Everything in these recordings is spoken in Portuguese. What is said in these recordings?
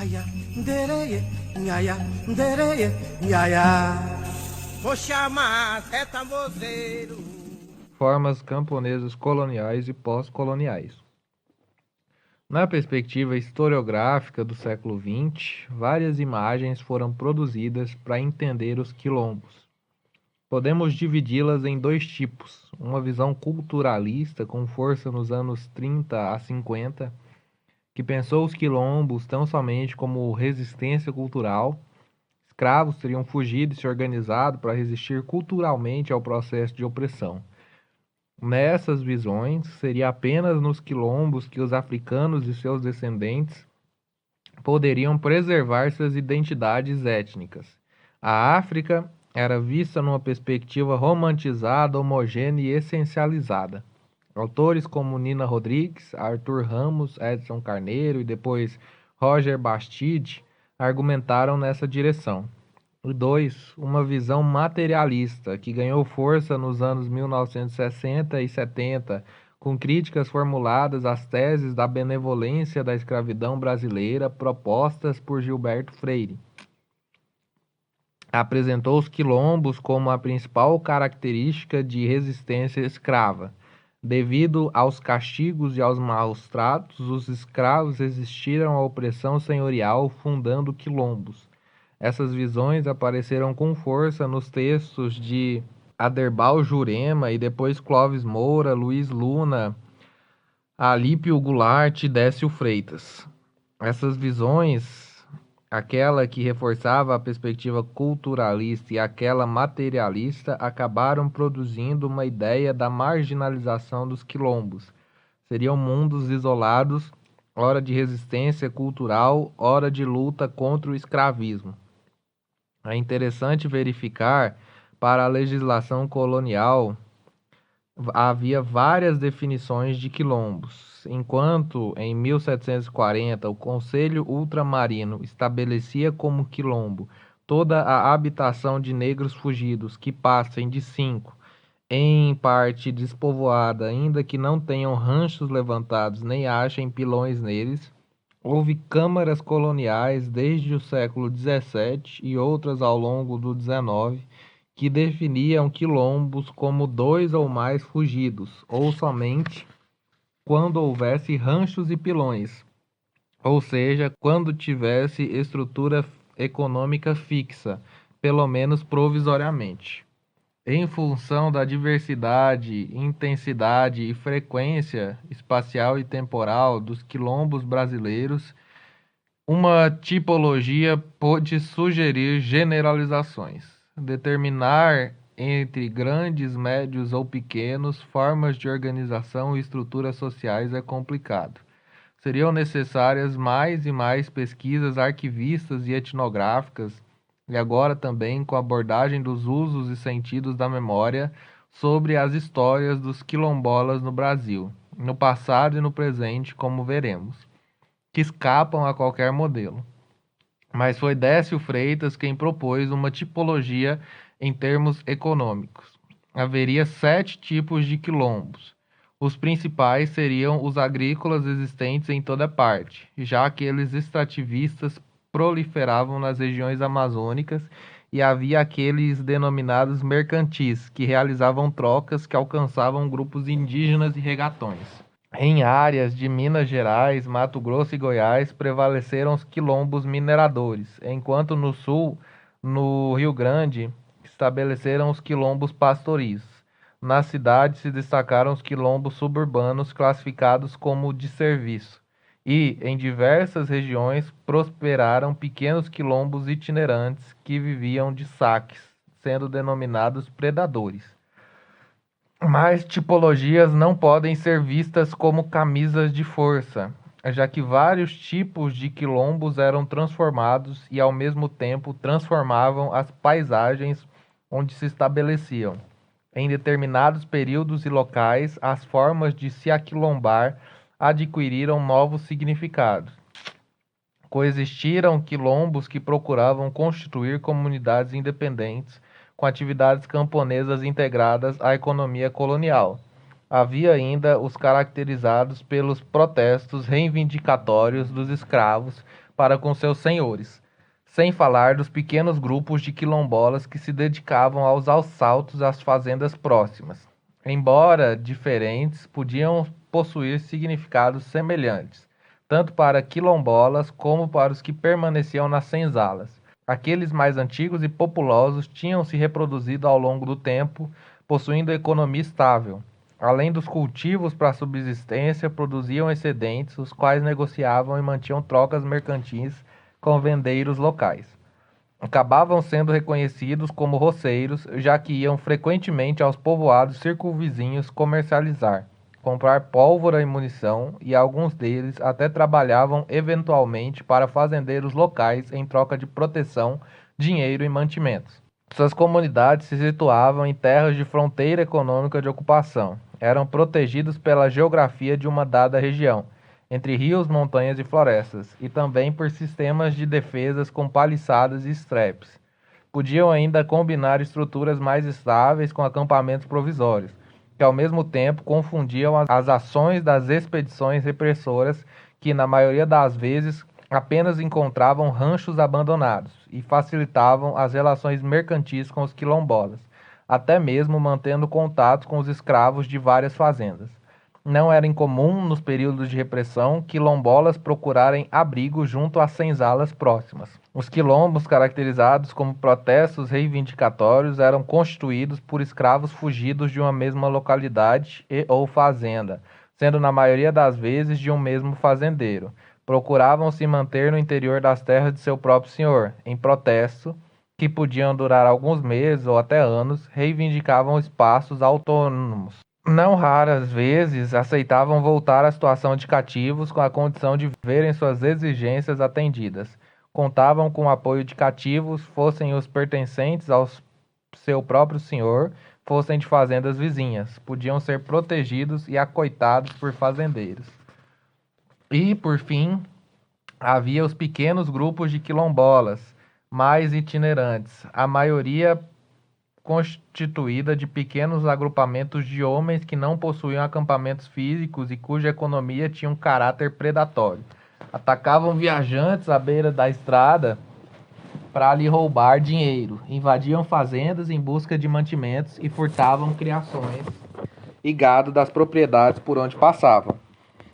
Nhaia, ndereie, nhaia, ndereie, nhaia. Vou chamar Zé Tambozeiro. Formas camponesas coloniais e pós-coloniais. Na perspectiva historiográfica do século XX, várias imagens foram produzidas para entender os quilombos. Podemos dividi-las em dois tipos: uma visão culturalista com força nos anos 30 a 50, que pensou os quilombos tão somente como resistência cultural. Escravos teriam fugido e se organizado para resistir culturalmente ao processo de opressão. Nessas visões, seria apenas nos quilombos que os africanos e seus descendentes poderiam preservar suas identidades étnicas. A África era vista numa perspectiva romantizada, homogênea e essencializada. Autores como Nina Rodrigues, Arthur Ramos, Edson Carneiro e depois Roger Bastide argumentaram nessa direção. E 2. Uma visão materialista, que ganhou força nos anos 1960 e 70, com críticas formuladas às teses da benevolência da escravidão brasileira propostas por Gilberto Freire. Apresentou os quilombos como a principal característica de resistência escrava. Devido aos castigos e aos maus tratos, os escravos resistiram à opressão senhorial, fundando quilombos. Essas visões apareceram com força nos textos de Aderbal Jurema e depois Clóvis Moura, Luiz Luna, Alípio Goulart e Décio Freitas. Essas visões, aquela que reforçava a perspectiva culturalista e aquela materialista, acabaram produzindo uma ideia da marginalização dos quilombos. Seriam mundos isolados, ora de resistência cultural, ora de luta contra o escravismo. É interessante verificar, para a legislação colonial, havia várias definições de quilombos. Enquanto, em 1740, o Conselho Ultramarino estabelecia como quilombo toda a habitação de negros fugidos que passem de 5, em parte despovoada, ainda que não tenham ranchos levantados nem achem pilões neles. Houve câmaras coloniais desde o século XVII e outras ao longo do XIX que definiam quilombos como 2 ou mais fugidos, ou somente quando houvesse ranchos e pilões, ou seja, quando tivesse estrutura econômica fixa, pelo menos provisoriamente. Em função da diversidade, intensidade e frequência espacial e temporal dos quilombos brasileiros, uma tipologia pode sugerir generalizações. Determinar entre grandes, médios ou pequenos formas de organização e estruturas sociais é complicado. Seriam necessárias mais e mais pesquisas arquivistas e etnográficas, e agora também com a abordagem dos usos e sentidos da memória sobre as histórias dos quilombolas no Brasil, no passado e no presente, como veremos, que escapam a qualquer modelo. Mas foi Décio Freitas quem propôs uma tipologia em termos econômicos. Haveria 7 tipos de quilombos. Os principais seriam os agrícolas existentes em toda parte, já que aqueles extrativistas proliferavam nas regiões amazônicas, e havia aqueles denominados mercantis, que realizavam trocas que alcançavam grupos indígenas e regatões. Em áreas de Minas Gerais, Mato Grosso e Goiás prevaleceram os quilombos mineradores, enquanto no sul, no Rio Grande, estabeleceram os quilombos pastoris. Na cidade se destacaram os quilombos suburbanos classificados como de serviço, e, em diversas regiões, prosperaram pequenos quilombos itinerantes que viviam de saques, sendo denominados predadores. Mas tipologias não podem ser vistas como camisas de força, já que vários tipos de quilombos eram transformados e, ao mesmo tempo, transformavam as paisagens onde se estabeleciam. Em determinados períodos e locais, as formas de se aquilombar adquiriram novos significados. Coexistiram quilombos que procuravam constituir comunidades independentes com atividades camponesas integradas à economia colonial. Havia ainda os caracterizados pelos protestos reivindicatórios dos escravos para com seus senhores, sem falar dos pequenos grupos de quilombolas que se dedicavam aos assaltos às fazendas próximas. Embora diferentes, podiam possuir significados semelhantes, tanto para quilombolas como para os que permaneciam nas senzalas. Aqueles mais antigos e populosos tinham se reproduzido ao longo do tempo, possuindo economia estável. Além dos cultivos para subsistência, produziam excedentes, os quais negociavam e mantinham trocas mercantis com vendeiros locais. Acabavam sendo reconhecidos como roceiros, já que iam frequentemente aos povoados circunvizinhos comercializar, comprar pólvora e munição, e alguns deles até trabalhavam eventualmente para fazendeiros locais em troca de proteção, dinheiro e mantimentos. Suas comunidades se situavam em terras de fronteira econômica de ocupação. Eram protegidos pela geografia de uma dada região, entre rios, montanhas e florestas, e também por sistemas de defesas com paliçadas e estrepes. Podiam ainda combinar estruturas mais estáveis com acampamentos provisórios, que ao mesmo tempo confundiam as ações das expedições repressoras, que na maioria das vezes apenas encontravam ranchos abandonados e facilitavam as relações mercantis com os quilombolas, até mesmo mantendo contatos com os escravos de várias fazendas. Não era incomum, nos períodos de repressão, quilombolas procurarem abrigo junto às senzalas próximas. Os quilombos, caracterizados como protestos reivindicatórios, eram constituídos por escravos fugidos de uma mesma localidade e ou fazenda, sendo na maioria das vezes de um mesmo fazendeiro. Procuravam se manter no interior das terras de seu próprio senhor, em protesto, que podiam durar alguns meses ou até anos, reivindicavam espaços autônomos. Não raras vezes aceitavam voltar à situação de cativos com a condição de verem suas exigências atendidas. Contavam com o apoio de cativos, fossem os pertencentes ao seu próprio senhor, fossem de fazendas vizinhas. Podiam ser protegidos e acoitados por fazendeiros. E, por fim, havia os pequenos grupos de quilombolas, mais itinerantes, a maioria constituída de pequenos agrupamentos de homens que não possuíam acampamentos físicos e cuja economia tinha um caráter predatório. Atacavam viajantes à beira da estrada para lhe roubar dinheiro, invadiam fazendas em busca de mantimentos e furtavam criações e gado das propriedades por onde passavam.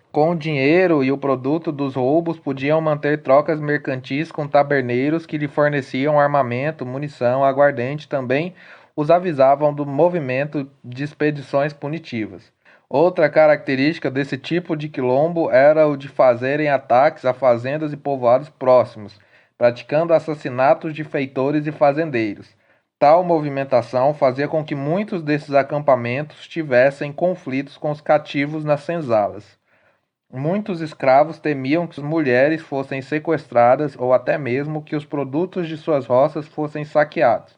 Com o dinheiro e o produto dos roubos, podiam manter trocas mercantis com taberneiros que lhe forneciam armamento, munição, aguardente. Também os avisavam do movimento de expedições punitivas. Outra característica desse tipo de quilombo era o de fazerem ataques a fazendas e povoados próximos, praticando assassinatos de feitores e fazendeiros. Tal movimentação fazia com que muitos desses acampamentos tivessem conflitos com os cativos nas senzalas. Muitos escravos temiam que as mulheres fossem sequestradas ou até mesmo que os produtos de suas roças fossem saqueados.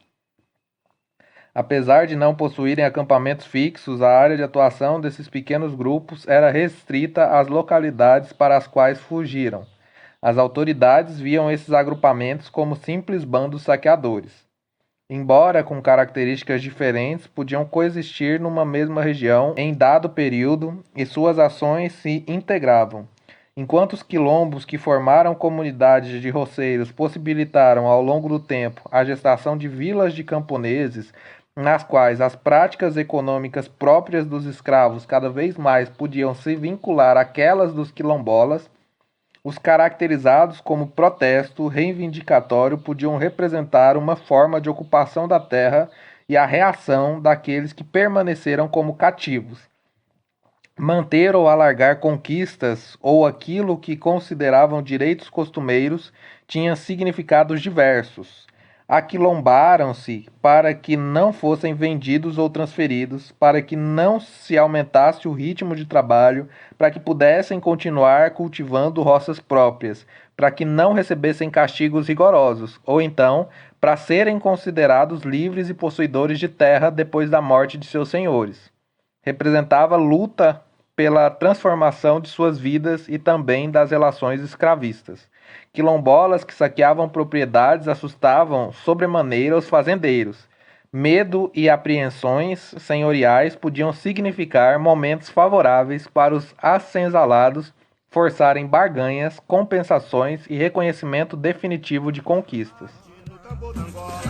Apesar de não possuírem acampamentos fixos, a área de atuação desses pequenos grupos era restrita às localidades para as quais fugiram. As autoridades viam esses agrupamentos como simples bandos saqueadores. Embora com características diferentes, podiam coexistir numa mesma região em dado período e suas ações se integravam. Enquanto os quilombos que formaram comunidades de roceiros possibilitaram ao longo do tempo a gestação de vilas de camponeses, nas quais as práticas econômicas próprias dos escravos cada vez mais podiam se vincular àquelas dos quilombolas, os caracterizados como protesto reivindicatório podiam representar uma forma de ocupação da terra e a reação daqueles que permaneceram como cativos. Manter ou alargar conquistas ou aquilo que consideravam direitos costumeiros tinha significados diversos. Aquilombaram-se para que não fossem vendidos ou transferidos, para que não se aumentasse o ritmo de trabalho, para que pudessem continuar cultivando roças próprias, para que não recebessem castigos rigorosos, ou então para serem considerados livres e possuidores de terra depois da morte de seus senhores. Representava luta pela transformação de suas vidas e também das relações escravistas. Quilombolas que saqueavam propriedades assustavam sobremaneira os fazendeiros. Medo e apreensões senhoriais podiam significar momentos favoráveis para os assenzalados forçarem barganhas, compensações e reconhecimento definitivo de conquistas. No tambor da Angola.